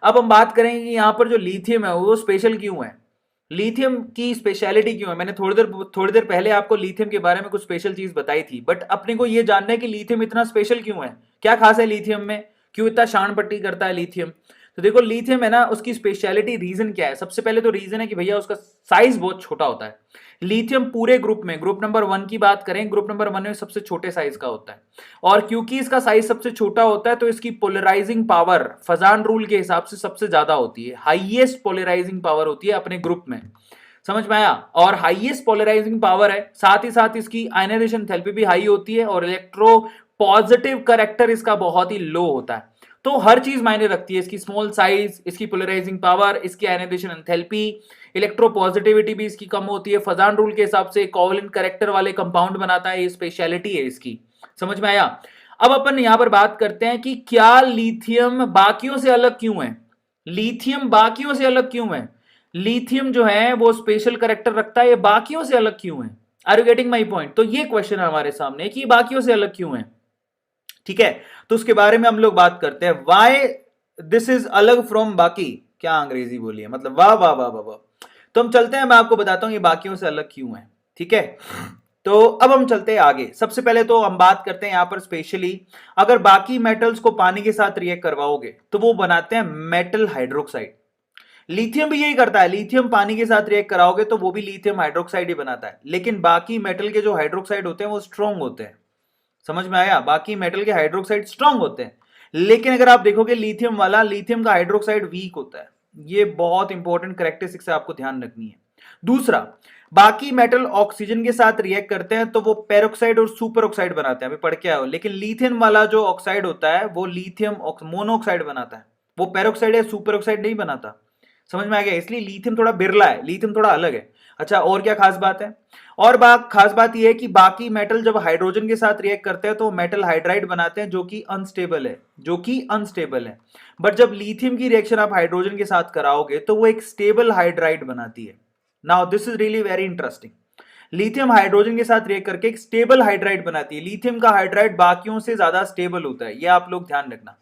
अब हम बात करेंगे कि यहाँ पर जो लिथियम है वो स्पेशल क्यों है, लिथियम की स्पेशलिटी क्यों है। मैंने थोड़ी देर पहले आपको लिथियम के बारे में कुछ स्पेशल चीज बताई थी, बट अपने को ये जानना है कि लिथियम इतना स्पेशल क्यों है, क्या खास है लिथियम में, क्यों इतना शान पट्टी करता है लिथियम। तो देखो लिथियम है ना, उसकी स्पेशलिटी रीजन क्या है, सबसे पहले तो रीजन है कि भैया उसका साइज बहुत छोटा होता है। लिथियम पूरे ग्रुप में, ग्रुप नंबर 1 की बात करें, ग्रुप नंबर 1 में सबसे छोटे साइज का होता है। और क्योंकि इसका साइज सबसे छोटा होता है तो इसकी पोलराइजिंग पावर फजान रूल के हिसाब से सबसे ज्यादा होती है, हाईएस्ट पोलराइजिंग पावर होती है अपने ग्रुप में। समझ में आया। और हाईएस्ट पोलराइजिंग पावर है, साथ ही साथ इसकी आयनाइजेशन एंथैल्पी भी हाई होती है, और इलेक्ट्रो पॉजिटिव कैरेक्टर इसका बहुत ही लो होता है। तो हर चीज मायने रखती है, इसकी स्मॉल साइज, इसकी पोलराइजिंग पावर, इसकी आयनाइजेशन एंथैल्पी, इलेक्ट्रो पॉजिटिविटी भी इसकी कम होती है। फजान रूल के हिसाब से कोवलेंट कैरेक्टर वाले कंपाउंड बनाता है, ये स्पेशलिटी है इसकी। समझ में आया। अब अपन यहां पर बात करते हैं कि क्या लिथियम बाकियों से अलग क्यों है, लिथियम बाकियों से अलग क्यों है, लिथियम जो है वो स्पेशल कैरेक्टर रखता है, ये बाकियों से अलग क्यों है। Are you getting my point. तो ये क्वेश्चन है हमारे सामने कि बाकियों से अलग क्यों है। ठीक है, तो उसके बारे में हम लोग बात करते हैं, वाई दिस इज अलग फ्रॉम बाकी। क्या अंग्रेजी बोली है, मतलब वाह वाह वाह वाह वाह। तो हम चलते हैं, मैं आपको बताता हूं ये बाकियों से अलग क्यों है। ठीक है, तो अब हम चलते हैं आगे। सबसे पहले तो हम बात करते हैं यहां पर स्पेशली, अगर बाकी मेटल्स को पानी के साथ रिएक्ट करवाओगे तो वो बनाते हैं मेटल हाइड्रोक्साइड। लिथियम भी यही करता है, लिथियम पानी के साथ रिएक्ट कराओगे तो वो भी लिथियम हाइड्रोक्साइड ही बनाता है, लेकिन बाकी मेटल के जो हाइड्रोक्साइड होते हैं वो स्ट्रॉन्ग होते हैं। समझ में आया, बाकी मेटल के हाइड्रोक्साइड स्ट्रॉन्ग होते हैं, लेकिन अगर आप देखोगे लिथियम वाला, लिथियम का हाइड्रोक्साइड वीक होता है। ये बहुत इंपॉर्टेंट कैरेक्टरिस्टिक्स है, आपको ध्यान रखनी है। दूसरा, बाकी मेटल ऑक्सीजन के साथ रिएक्ट करते हैं तो वो पेरोक्साइड और सुपर ऑक्साइड बनाते हैं, अभी पढ़ के आओ, लेकिन लिथियम वाला जो ऑक्साइड होता है वो लिथियम मोनोऑक्साइड बनाता है, वो पेरोक्साइड या सुपर ऑक्साइड नहीं बनाता। समझ में आ गया, इसलिए लिथियम थोड़ा बिरला है, लिथियम थोड़ा अलग है। अच्छा, और क्या खास बात है, और खास बात यह है कि बाकी मेटल जब हाइड्रोजन के साथ रिएक्ट करते हैं तो मेटल हाइड्राइड बनाते हैं जो कि अनस्टेबल है, जो कि अनस्टेबल है। बट जब लिथियम की रिएक्शन आप हाइड्रोजन के साथ कराओगे तो वो एक स्टेबल हाइड्राइड बनाती है। Now this is really very interesting, lithium hydrogen के साथ रिएक्ट करके एक स्टेबल हाइड्राइड बनाती है। लिथियम का हाइड्राइड बाकियों से ज्यादा स्टेबल होता है, ये आप लोग ध्यान रखना,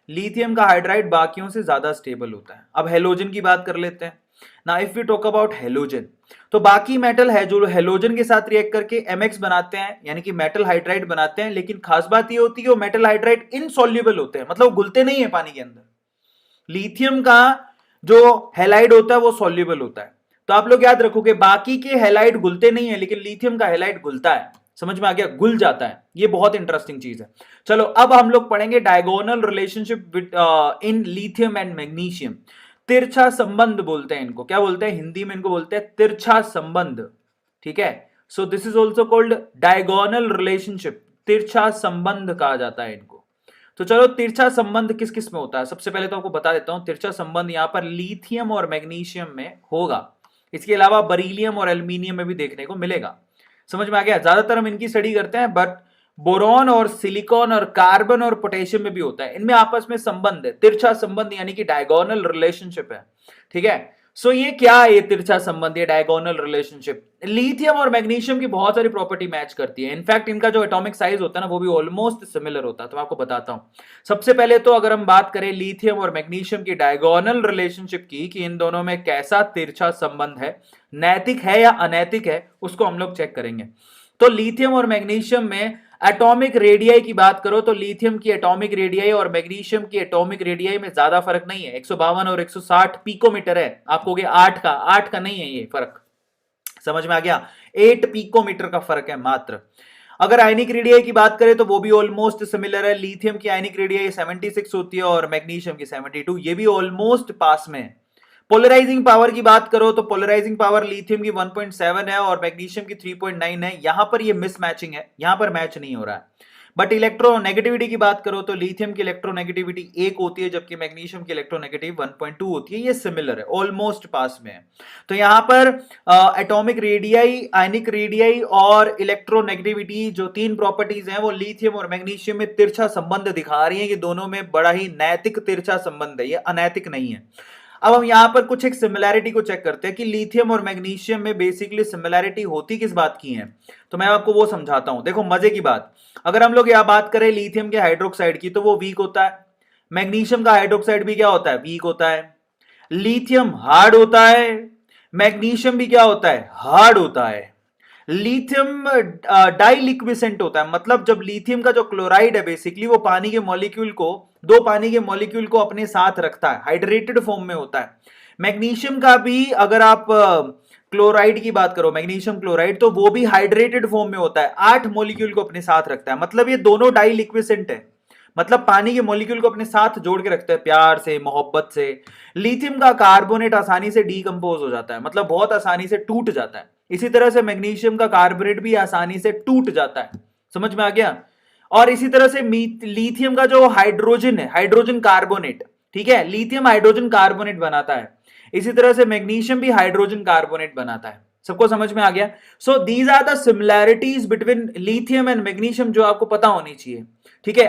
लिथियम का हाइड्राइड बाकियों से ज्यादा स्टेबल होता है। अब हेलोजन की बात कर लेते हैं ना, if we talk about halogen, तो बाकी मेटल है जो हेलोजन के साथ रिएक्ट करके एमएक्स बनाते हैं, यानी कि मेटल हाइड्राइड बनाते हैं, लेकिन खास बात ये होती है वो मेटल हाइड्राइड इनसॉल्युबल होते हैं, मतलब घुलते नहीं है पानी के अंदर। लिथियम का जो हेलाइड होता है वो सॉल्युबल होता है। तो आप लोग याद रखोगे, बाकी के हेलाइड घुलते नहीं है, लेकिन लिथियम का हेलाइड घुलता है। समझ में आ गया, घुल जाता है, ये बहुत इंटरेस्टिंग चीज है। चलो अब हम लोग पढ़ेंगे diagonal relationship in lithium and magnesium. तिरछा संबंध बोलते हैं इनको, क्या बोलते हैं हिंदी में, इनको बोलते हैं तिरछा संबंध। ठीक है, so this is also called diagonal relationship, तिरछा संबंध कहा जाता है इनको। तो चलो, तिरछा संबंध किस किस में होता है, सबसे पहले तो आपको बता देता हूं, तिरछा संबंध यहां पर लिथियम और मैग्नीशियम में होगा, इसके अलावा बरीलियम और एल्यूमिनियम में भी देखने को मिलेगा। समझ में आ गया, ज्यादातर हम इनकी स्टडी करते हैं, बट बोरॉन और सिलिकॉन और कार्बन और पोटेशियम में भी होता है, इनमें आपस में संबंध है, तिरछा संबंध यानी कि डायगोनल रिलेशनशिप है। ठीक है, सो ये क्या है, ये तिरछा संबंध, ये डायगोनल रिलेशनशिप लिथियम और मैग्नीशियम की बहुत सारी प्रॉपर्टी मैच करती है। इनफैक्ट इनका जो एटॉमिक साइज होता है ना वो भी ऑलमोस्ट सिमिलर होता है, तो मैं आपको बताता हूं। सबसे पहले तो अगर हम बात करें लिथियम और मैग्नीशियम की डायगोनल रिलेशनशिप की, कि इन दोनों में कैसा तिरछा संबंध है, नैतिक है या अनैतिक है, उसको हम लोग चेक करेंगे। तो लिथियम और मैग्नीशियम में एटॉमिक रेडियाई की बात करो तो लिथियम की एटॉमिक रेडियाई और मैग्नीशियम की एटॉमिक रेडियाई में ज्यादा फर्क नहीं है, 152 और 160 पिकोमीटर है। आप कहोगे 8 का नहीं है ये फर्क, समझ में आ गया, 8 पिकोमीटर का फर्क है मात्र। अगर आयनिक रेडियाई की बात करें तो वो भी ऑलमोस्ट सिमिलर है, लिथियम की आयनिक रेडियाई 76 होती है और मैग्नीशियम की 72, ये भी ऑलमोस्ट पास में है। पोलराइजिंग पावर की बात करो तो पोलराइजिंग पावर लिथियम की 1.7 है और मैग्नीशियम की 3.9 है, यहां पर ये मिसमैचिंग है, यहां पर मैच नहीं हो रहा है। बट इलेक्ट्रोनेगेटिविटी की बात करो तो लिथियम की इलेक्ट्रोनेगेटिविटी 1 होती है, जबकि मैग्नीशियम की इलेक्ट्रोनेगेटिव 1.2 होती है, ये सिमिलर है, ऑलमोस्ट पास में है। तो यहां पर एटॉमिक रेडियाई, आयनिक रेडियाई और इलेक्ट्रोनेगेटिविटी जो तीन प्रॉपर्टीज हैं वो लिथियम और मैग्नीशियम में तिरछा संबंध दिखा रही है कि दोनों में बड़ा ही नैतिक तिरछा संबंध है, ये अनैतिक नहीं है। अब हम यहां पर कुछ एक सिमिलैरिटी को चेक करते हैं कि लिथियम और मैग्नीशियम में बेसिकली सिमिलैरिटी होती किस बात की है, तो मैं आपको वो समझाता हूं। देखो मजे की बात, अगर हम लोग यहां बात करें लिथियम के हाइड्रोक्साइड की तो वो वीक होता है, मैग्नीशियम का हाइड्रोक्साइड भी क्या होता है, वीक होता है। लिथियम हार्ड होता है, मैग्नीशियम भी क्या होता है, हार्ड होता है। लिथियम डाइलिक्विसेंट होता है, मतलब जब लिथियम का जो क्लोराइड है बेसिकली वो पानी के मॉलिक्यूल को, दो पानी के मॉलिक्यूल को अपने साथ रखता है, हाइड्रेटेड फॉर्म में होता है। मैग्नीशियम का भी अगर आप क्लोराइड की बात करो, मैग्नीशियम क्लोराइड, तो वो भी हाइड्रेटेड फॉर्म में होता है, 8 मॉलिक्यूल को अपने साथ रखता है। मतलब ये दोनों डाइलिक्विसेंट है, मतलब पानी के मॉलिक्यूल को अपने साथ जोड़ के रखते हैं प्यार से, मोहब्बत से। लिथियम का कार्बोनेट आसानी से डीकंपोज हो जाता है, मतलब बहुत आसानी से टूट जाता है। इसी तरह से मैग्नीशियम का कार्बोनेट भी आसानी से टूट जाता है। समझ में आ गया? और इसी तरह से लिथियम का जो हाइड्रोजन है, हाइड्रोजन कार्बोनेट, ठीक है, लिथियम हाइड्रोजन कार्बोनेट बनाता है। इसी तरह से मैग्नीशियम भी हाइड्रोजन कार्बोनेट बनाता है। सबको समझ में आ गया? So these are the similarities between lithium and magnesium जो आपको पता होनी चाहिए। ठीक है।